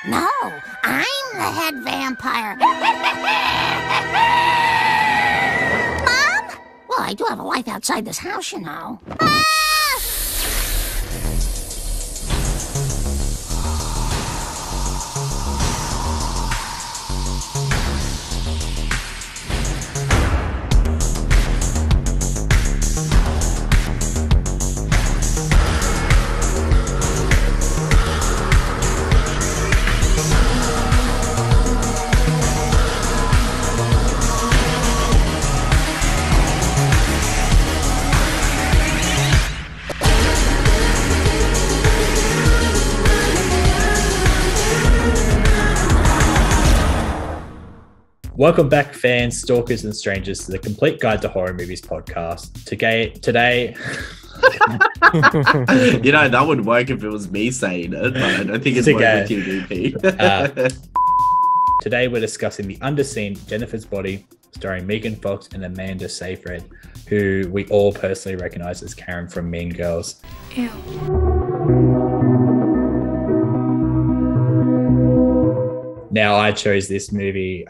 No, I'm the head vampire. Mom? Well, I do have a life outside this house, you know. Welcome back, fans, stalkers, and strangers, to the Complete Guide to Horror Movies podcast. Today, you know, that would work if it was me saying it, but I don't think it's working with you, VP. Today, we're discussing The Underseen, Jennifer's Body, starring Megan Fox and Amanda Seyfried, who we all personally recognize as Karen from Mean Girls. Ew. Now, I chose this movie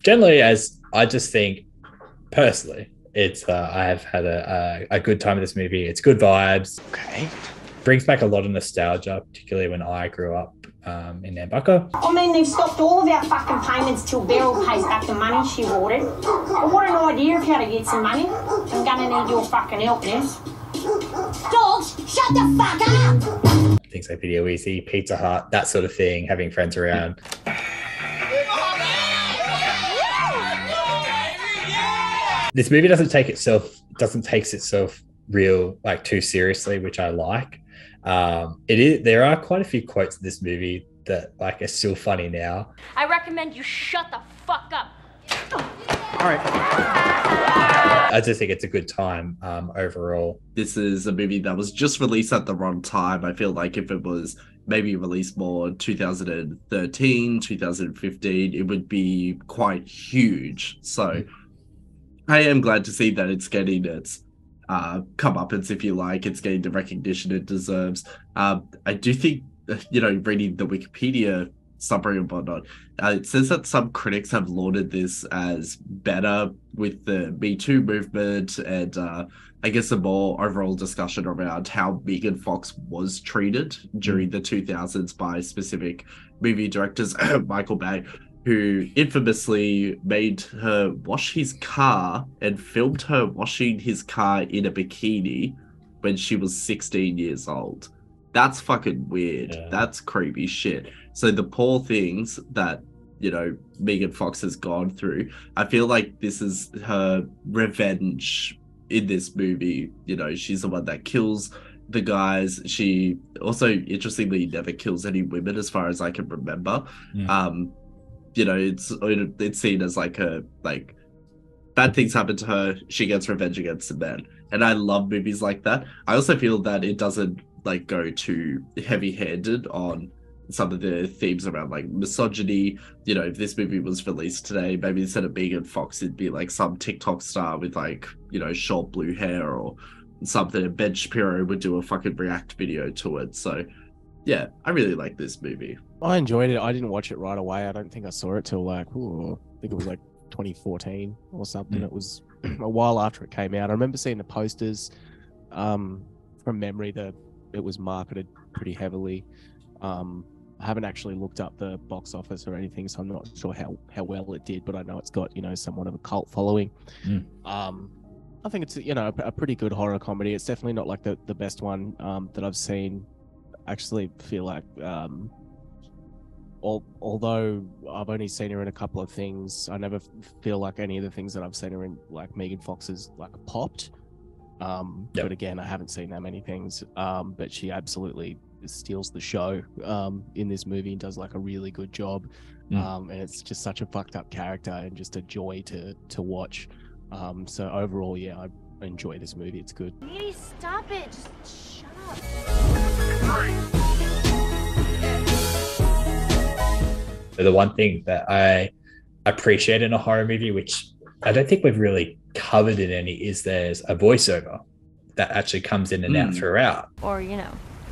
generally as I just think, personally, it's I have had a good time with this movie. It's good vibes. Okay. Brings back a lot of nostalgia, particularly when I grew up in Nambucca. I mean, they've stopped all of our fucking payments till Beryl pays back the money she ordered. But what an idea of how to get some money. I'm gonna need your fucking help, Ness. Dogs, shut the fuck up! Things like Video Easy, Pizza Hut, that sort of thing, having friends around. This movie doesn't take itself real, like, too seriously, which I like. There are quite a few quotes in this movie that, like, are still funny now. I recommend you shut the fuck up. All right. I just think it's a good time overall. This is a movie that was just released at the wrong time. I feel like if it was maybe released more 2013, 2015, it would be quite huge. So I am glad to see that it's getting its comeuppance, if you like. It's getting the recognition it deserves. I do think, reading the Wikipedia summary and whatnot, it says that some critics have lauded this as better with the Me Too movement and I guess a more overall discussion around how Megan Fox was treated during the 2000s by specific movie directors, Michael Bay, who infamously made her wash his car and filmed her washing his car in a bikini when she was 16 years old. That's fucking weird. Yeah. That's creepy shit. So the poor things that, Megan Fox has gone through, I feel like this is her revenge in this movie. She's the one that kills the guys. She also, interestingly, never kills any women as far as I can remember. It's seen as bad things happen to her, she gets revenge against the men. And I love movies like that. I also feel that it doesn't go too heavy-handed on some of the themes around misogyny. If this movie was released today, maybe instead of Megan Fox, it'd be some TikTok star with short blue hair or something, and Ben Shapiro would do a fucking react video to it. So yeah, I really like this movie. I enjoyed it. I didn't watch it right away. I don't think I saw it till I think it was 2014 or something. It was a while after it came out. I remember seeing the posters. From memory, it was marketed pretty heavily. I haven't actually looked up the box office or anything, so I'm not sure how well it did, but I know it's got, somewhat of a cult following. I think it's, a pretty good horror comedy. It's definitely not like the best one that I've seen. I actually feel like, although I've only seen her in a couple of things, I never feel like any of the things that I've seen her in, Megan Fox, is popped. But again, I haven't seen that many things. But she absolutely steals the show in this movie and does a really good job. And it's just such a fucked up character and just a joy to watch. So overall, yeah, I enjoy this movie. It's good. Really, stop it. Just shut up. The one thing that I appreciate in a horror movie, which I don't think we've really covered in any, is there's a voiceover that actually comes in and out throughout. Or,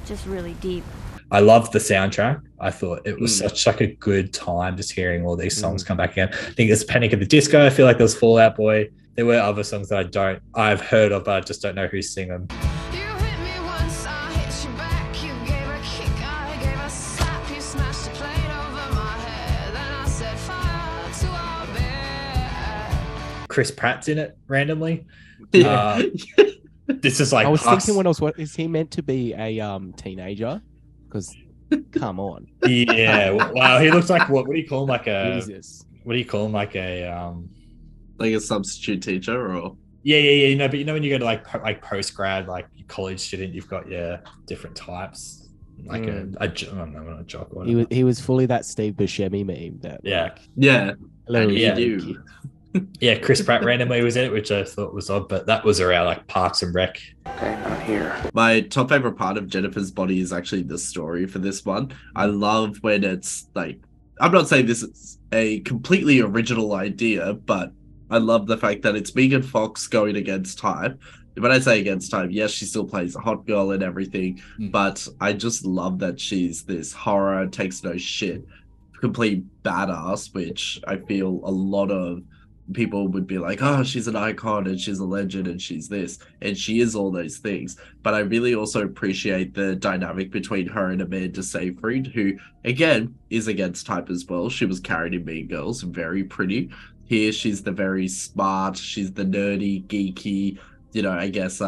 just really deep. I loved the soundtrack. I thought it was such like a good time just hearing all these songs come back again. I think it's Panic at the Disco. I feel like there was Fall Out Boy. There were other songs that I've heard of, but I just don't know who's singing them. Chris Pratt's in it randomly. This is like I was thinking when I was, what is he meant to be a teenager? Because come on. Yeah, wow, he looks like what do you call him? Like a Jesus. what do you call him? Like a like a substitute teacher or yeah. You know, but you know when you go to like post grad, like college student, you've got your different types. Like I don't know, not a jock. He was fully that Steve Buscemi meme. That yeah. Hello, you. Yeah, Chris Pratt randomly was in it, which I thought was odd, but that was around like Parks and Rec. Okay, I'm here. My top favorite part of Jennifer's Body is actually the story for this one. I love when it's like, I'm not saying this is a completely original idea, but I love the fact that it's Megan Fox going against type. When I say against type, yes, she still plays a hot girl and everything, but I just love that she's this horror, takes no shit, complete badass, which I feel a lot of people would be like, oh, she's an icon and she's a legend and she's this, and she is all those things. But I really also appreciate the dynamic between her and Amanda Seyfried, who again is against type as well. She was carried in Mean Girls, very pretty. Here she's the very smart, she's the nerdy, geeky, you know, I guess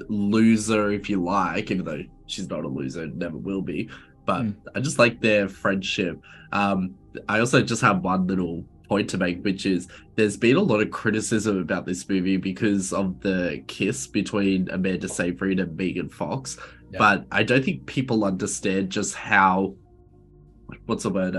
loser if you like, even though she's not a loser, never will be. But I just like their friendship. I also just have one little point to make, which is there's been a lot of criticism about this movie because of the kiss between Amanda Seyfried and Megan Fox, but I don't think people understand just how, what's the word,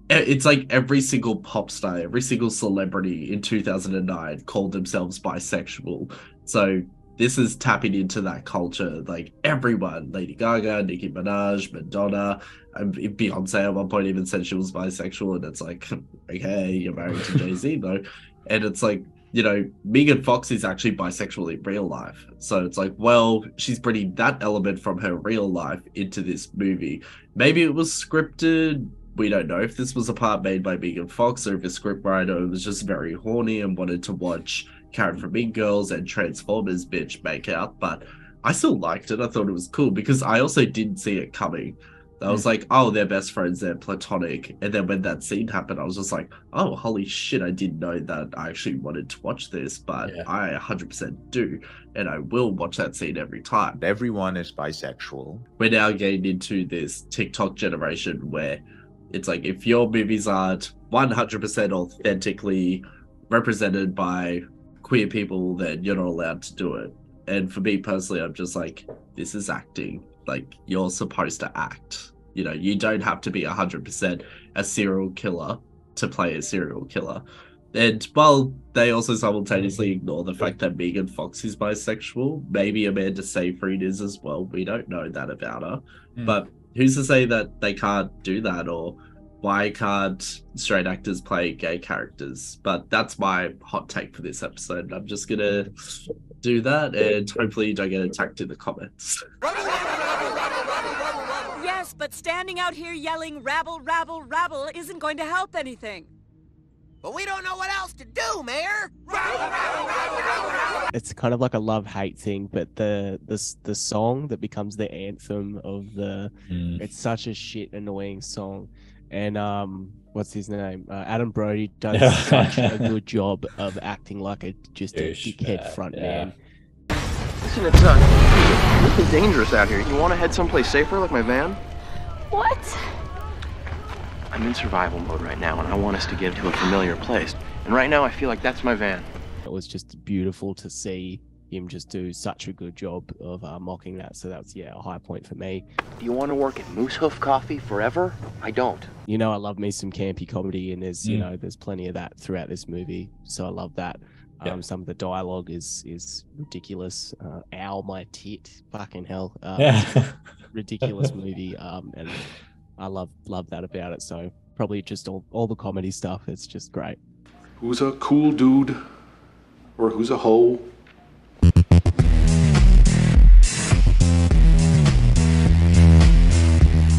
it's like every single pop star, every single celebrity in 2009 called themselves bisexual. So this is tapping into that culture. Like everyone, Lady Gaga, Nicki Minaj, Madonna, Beyonce at one point even said she was bisexual, and it's like, okay, you're married to Jay-Z though. And it's like, you know, Megan Fox is actually bisexual in real life. So it's like, well, she's bringing that element from her real life into this movie. Maybe it was scripted. We don't know if this was a part made by Megan Fox or if a scriptwriter was just very horny and wanted to watch Karen from Mean Girls and Transformers bitch make out. But I still liked it. I thought it was cool because I also didn't see it coming. I was like, oh, they're best friends, they're platonic. And then when that scene happened, I was just like, oh, holy shit, I didn't know that I actually wanted to watch this, but I 100% do. And I will watch that scene every time. Everyone is bisexual. We're now getting into this TikTok generation where it's like, if your movies aren't 100% authentically represented by queer people, then you're not allowed to do it. And for me personally, I'm just like, this is acting. Like, you're supposed to act. You know, you don't have to be 100% a serial killer to play a serial killer. And while they also simultaneously ignore the fact that Megan Fox is bisexual, maybe Amanda Seyfried is as well. We don't know that about her. But who's to say that they can't do that, or why can't straight actors play gay characters? But that's my hot take for this episode. I'm just going to do that, and hopefully you don't get attacked in the comments. Yes, but standing out here yelling rabble, rabble, rabble isn't going to help anything. But we don't know what else to do, Mayor. It's kind of like a love-hate thing, but the song that becomes the anthem of the it's such a shit annoying song. And what's his name? Adam Brody does such a good job of acting like a dickhead front man. Listen, it's looking dangerous out here. You want to head someplace safer, like my van? What? I'm in survival mode right now, and I want us to get to a familiar place. And right now, I feel like that's my van. It was just beautiful to see him just do such a good job of mocking that. So that's, a high point for me. Do you want to work at Moosehoof Coffee forever? I don't. You know, I love me some campy comedy, and there's, you know, there's plenty of that throughout this movie. So I love that. Some of the dialogue is ridiculous. Ow, my tit. Fucking hell. Ridiculous movie. And I love that about it. So probably just all the comedy stuff. It's just great. Who's a cool dude? Or who's a hoe?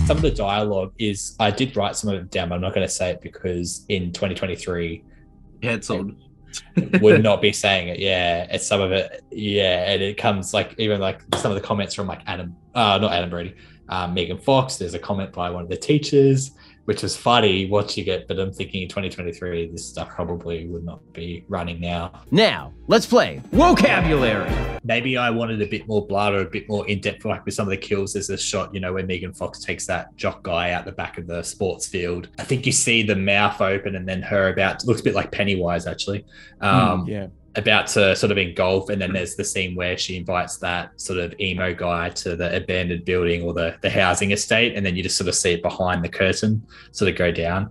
Some of the dialogue is, I did write some of it down, but I'm not going to say it because in 2023, Cancelled. would not be saying it. Yeah, it's some of it. Yeah, and it comes like even like some of the comments from like not Adam Brody, Megan Fox. There's a comment by one of the teachers, which was funny watching it. But I'm thinking in 2023, this stuff probably would not be running now. Now, let's play vocabulary. Maybe I wanted a bit more blood or a bit more in depth, like with some of the kills. There's a shot, you know, where Megan Fox takes that jock guy out the back of the sports field. I think you see the mouth open and then her looks a bit like Pennywise actually. About to sort of engulf, and then there's the scene where she invites that sort of emo guy to the abandoned building or the housing estate, and then you just sort of see it behind the curtain sort of go down,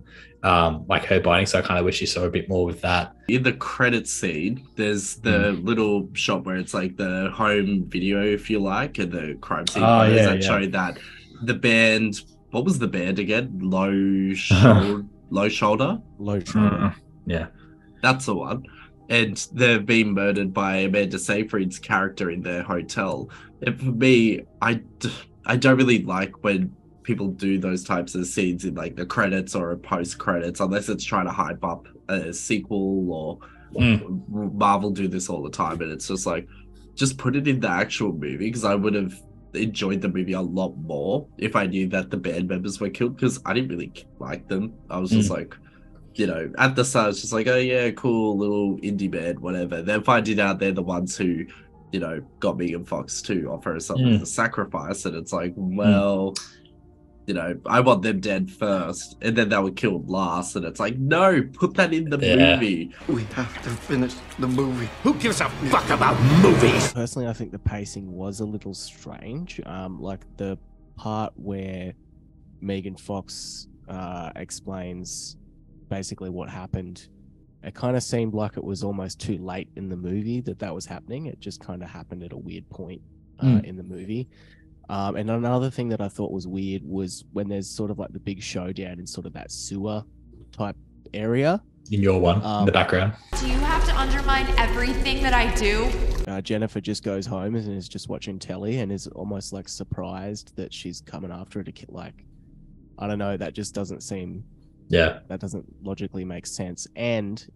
like her biting. So I kind of wish you saw a bit more with that. In the credits scene, there's the little shot where it's like the home video, if you like, and the crime scene that showed that the band. What was the band again? Low shoulder. Yeah, that's the one. And they're being murdered by Amanda Seyfried's character in their hotel. And for me, I don't really like when people do those types of scenes in like the credits or post credits, unless it's trying to hype up a sequel or Marvel do this all the time. And it's just like, just put it in the actual movie, because I would have enjoyed the movie a lot more if I knew that the band members were killed, because I didn't really like them. I was just like, you know, at the start, it's just like, oh yeah, cool little indie band, whatever. Then finding out they're the ones who, you know, got Megan Fox to offer her something as a sacrifice, and it's like, well, you know, I want them dead first, and then they were killed last, and it's like, no, put that in the movie. We have to finish the movie. Who gives a fuck about movies? Personally, I think the pacing was a little strange. Like the part where Megan Fox explains basically what happened, it kind of seemed like it was almost too late in the movie that was happening. It just kind of happened at a weird point in the movie. And another thing that I thought was weird was when there's sort of like the big showdown in sort of that sewer type area. In your one, in the background. Do you have to undermine everything that I do? Jennifer just goes home and is just watching telly and is almost like surprised that she's coming after her to kill. Like, I don't know, that just doesn't seem... Yeah, that doesn't logically make sense. And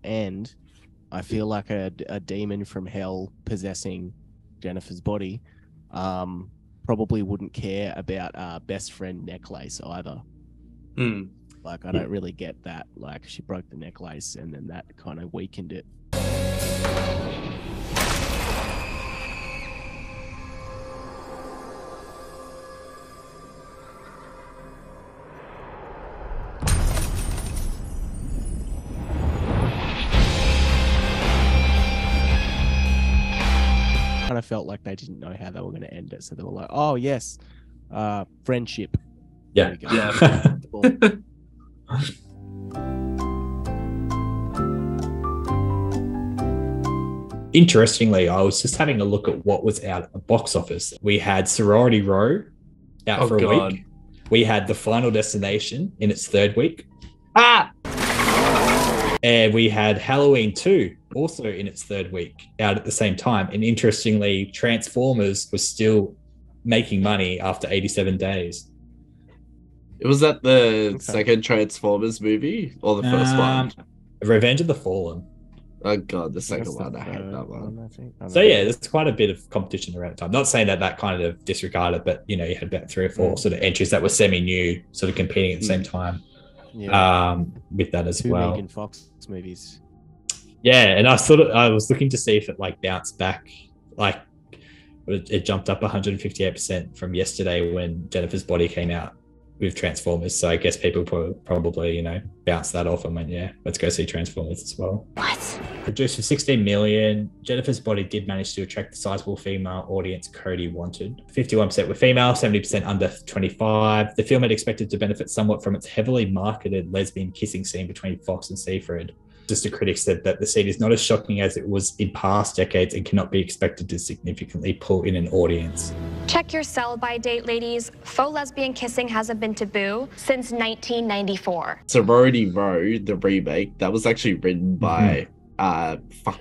I feel like a demon from hell possessing Jennifer's body probably wouldn't care about best friend necklace either. Like, I don't really get that. Like, she broke the necklace and then that kind of weakened it. Kind of felt like they didn't know how they were going to end it, so they were like, "Oh yes, friendship." Yeah, Interestingly, I was just having a look at what was out at the box office. We had Sorority Row out for a week. We had The Final Destination in its third week. And we had Halloween 2 also in its third week out at the same time. And interestingly, Transformers was still making money after 87 days. Was that the second Transformers movie or the first one? Revenge of the Fallen. Oh god, the second one. I hate that one. So yeah, there's quite a bit of competition around the time. Not saying that kind of disregarded, but you know, you had about 3 or 4 sort of entries that were semi-new, sort of competing at the same time. With that as 2 well. Megan Fox movies. Yeah, and I was looking to see if it like bounced back, like it jumped up 158% from yesterday when Jennifer's Body came out with Transformers. So I guess people probably, you know, bounced that off and went, yeah, let's go see Transformers as well. What? Produced for $16 million, Jennifer's Body did manage to attract the sizable female audience Cody wanted. 51% were female, 70% under 25. The film had expected to benefit somewhat from its heavily marketed lesbian kissing scene between Fox and Seyfried. Just a critic said that the scene is not as shocking as it was in past decades and cannot be expected to significantly pull in an audience. Check your sell-by date, ladies. Faux lesbian kissing hasn't been taboo since 1994. Sorority Row, the remake, that was actually written by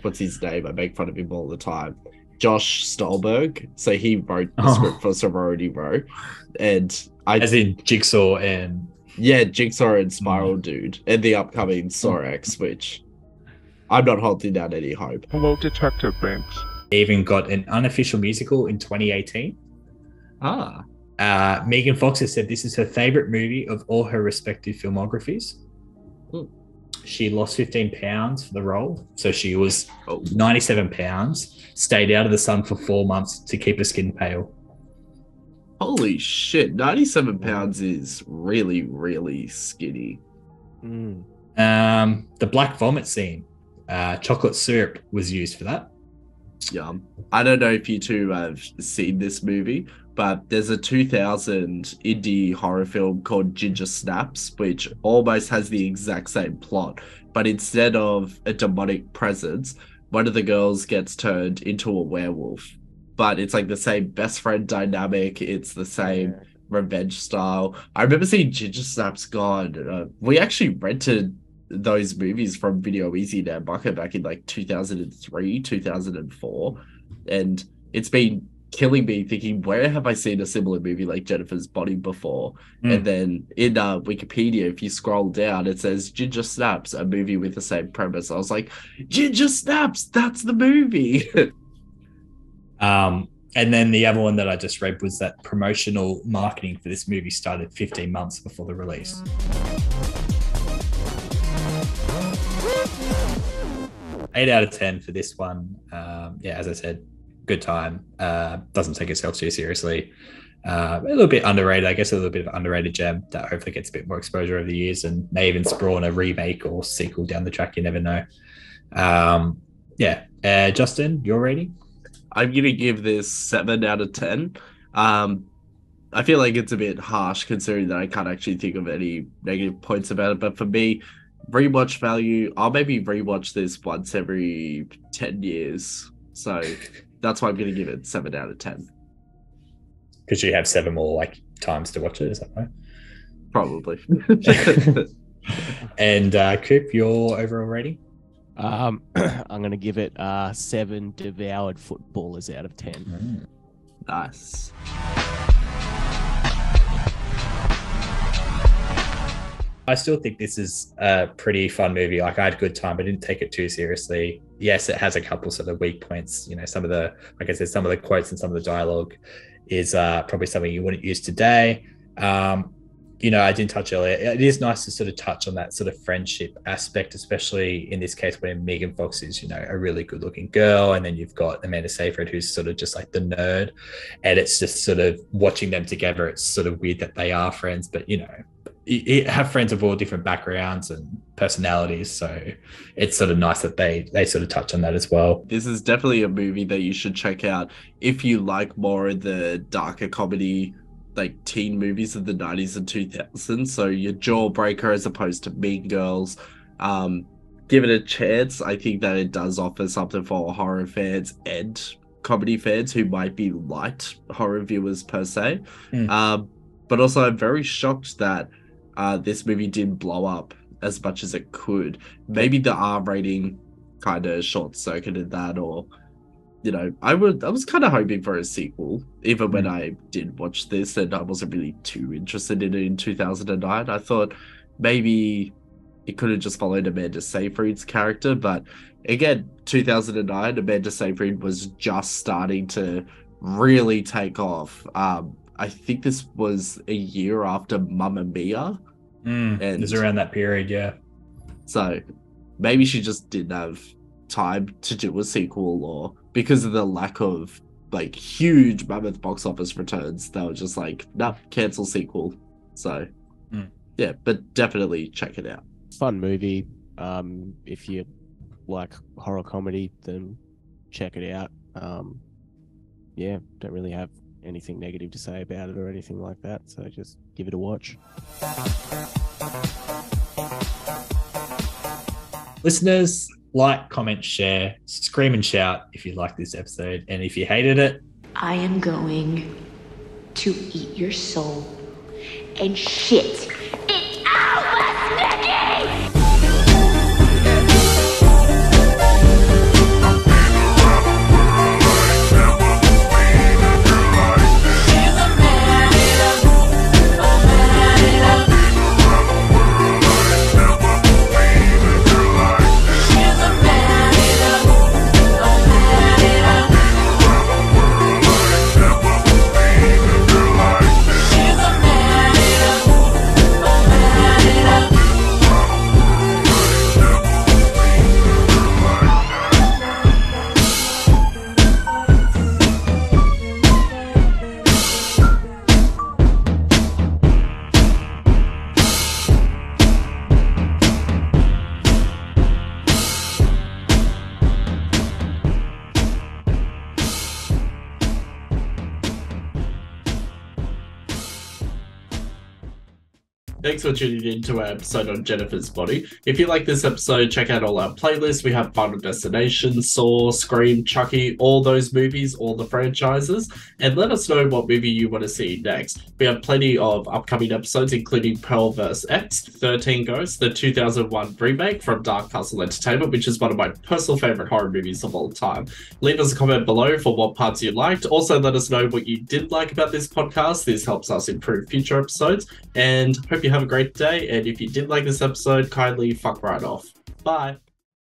what's his name? I make fun of him all the time. Josh Stolberg. So he wrote the script for Sorority Row. And as in Jigsaw and... Yeah, Jigsaw and Spiral Dude. And the upcoming Saw X, which I'm not holding out any hope. Hello, Detective Banks. Even got an unofficial musical in 2018. Megan Fox has said this is her favorite movie of all her respective filmographies. She lost 15 pounds for the role. So she was 97 pounds, stayed out of the sun for 4 months to keep her skin pale. Holy shit, 97 pounds is really, really skinny. The black vomit scene, chocolate syrup was used for that. Yum. I don't know if you two have seen this movie, but there's a 2000 indie horror film called Ginger Snaps, which almost has the exact same plot, but instead of a demonic presence, one of the girls gets turned into a werewolf. But it's like the same best friend dynamic, it's the same revenge style. I remember seeing Ginger Snaps gone. We actually rented those movies from Video Easy Nambucca back in like 2003, 2004. And it's been killing me thinking, where have I seen a similar movie like Jennifer's Body before? And then in Wikipedia, if you scroll down, it says Ginger Snaps, a movie with the same premise. I was like, Ginger Snaps, that's the movie. And then the other one that I just read was that promotional marketing for this movie started 15 months before the release. Eight out of 10 for this one. Yeah, as I said, good time. Doesn't take itself too seriously. A little bit underrated, I guess, a little bit of underrated gem that hopefully gets a bit more exposure over the years and may even spawn a remake or sequel down the track. You never know. Justin, your rating? I'm going to give this 7 out of 10. I feel like it's a bit harsh considering that I can't actually think of any negative points about it. But for me, rewatch value, I'll maybe rewatch this once every 10 years. So that's why I'm going to give it 7 out of 10. Because you have 7 more like times to watch it, is that right? Probably. And Coop, your overall rating? I'm going to give it 7 devoured footballers out of 10. Nice. I still think this is a pretty fun movie. Like, I had a good time. I didn't take it too seriously. Yes, it has a couple sort of weak points. You know, some of the, like I said, some of the quotes and some of the dialogue is probably something you wouldn't use today. You know, I didn't touch earlier. It is nice to sort of touch on that sort of friendship aspect, especially in this case when Megan Fox is, you know, a really good looking girl. And then you've got Amanda Seyfried, who's sort of just like the nerd. And it's just sort of watching them together. It's sort of weird that they are friends, but, you know, you have friends of all different backgrounds and personalities. So it's sort of nice that they sort of touch on that as well. This is definitely a movie that you should check out if you like more of the darker comedy, like teen movies of the 90s and 2000s. So your Jawbreaker as opposed to Mean Girls. Give it a chance. I think that it does offer something for horror fans and comedy fans who might be light horror viewers per se. But also I'm very shocked that this movie didn't blow up as much as it could. Maybe the R rating kind of short-circuited that, or you know, I was kind of hoping for a sequel, even when I did watch this, and I wasn't really too interested in it in 2009. I thought maybe it could have just followed Amanda Seyfried's character, but again, 2009, Amanda Seyfried was just starting to really take off. I think this was a year after Mamma Mia. And it was around that period, yeah. So maybe she just didn't have time to do a sequel, or because of the lack of like huge mammoth box office returns, they were just like, nah, cancel sequel. So yeah, but definitely check it out. Fun movie. If you like horror comedy, then check it out. Yeah, don't really have anything negative to say about it or anything like that, so just give it a watch. Listeners, like, comment, share, scream and shout if you liked this episode, and if you hated it, I am going to eat your soul and shit it out, Snicky! Thanks for tuning in to our episode on Jennifer's Body. If you like this episode, check out all our playlists. We have Final Destination, Saw, Scream, Chucky, all those movies, all the franchises. And let us know what movie you want to see next. We have plenty of upcoming episodes, including Pearl vs. X, 13 Ghosts, the 2001 remake from Dark Castle Entertainment, which is one of my personal favorite horror movies of all time. Leave us a comment below for what parts you liked. Also, let us know what you did like about this podcast. This helps us improve future episodes. And hope you have a great day. And if you did like this episode, kindly fuck right off. Bye.